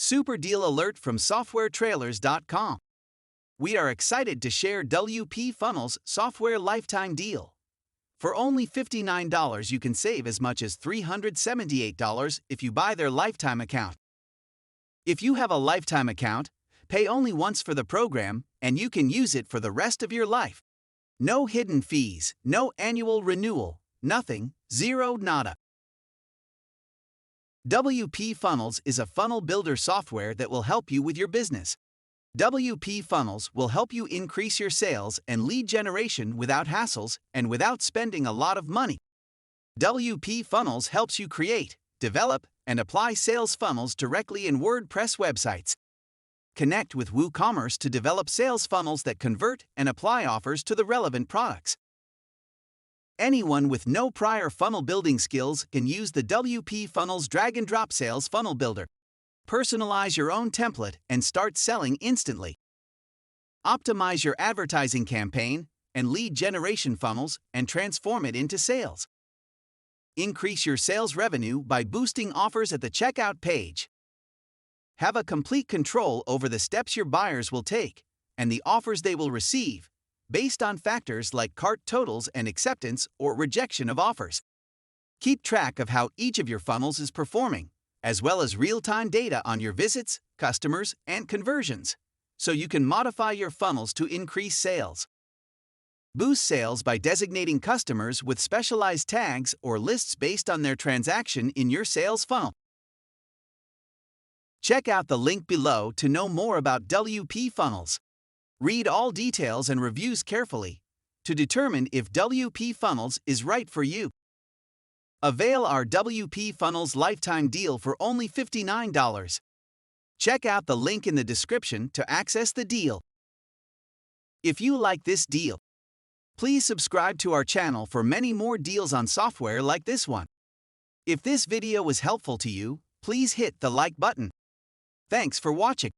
Super deal alert from softwaretrailers.com. We are excited to share WPFunnels Software Lifetime Deal. For only $59, you can save as much as $378 if you buy their lifetime account. If you have a lifetime account, pay only once for the program, and you can use it for the rest of your life. No hidden fees, no annual renewal, nothing, zero nada. WPFunnels is a funnel builder software that will help you with your business. WPFunnels will help you increase your sales and lead generation without hassles and without spending a lot of money. WPFunnels helps you create, develop, and apply sales funnels directly in WordPress websites. Connect with WooCommerce to develop sales funnels that convert and apply offers to the relevant products. Anyone with no prior funnel building skills can use the WPFunnels drag-and-drop sales funnel builder. Personalize your own template and start selling instantly. Optimize your advertising campaign and lead generation funnels and transform it into sales. Increase your sales revenue by boosting offers at the checkout page. Have a complete control over the steps your buyers will take and the offers they will receive, based on factors like cart totals and acceptance or rejection of offers. Keep track of how each of your funnels is performing, as well as real-time data on your visits, customers, and conversions, so you can modify your funnels to increase sales. Boost sales by designating customers with specialized tags or lists based on their transaction in your sales funnel. Check out the link below to know more about WPFunnels. Read all details and reviews carefully to determine if WPFunnels is right for you. Avail our WPFunnels lifetime deal for only $59. Check out the link in the description to access the deal. If you like this deal, please subscribe to our channel for many more deals on software like this one. If this video was helpful to you, please hit the like button. Thanks for watching.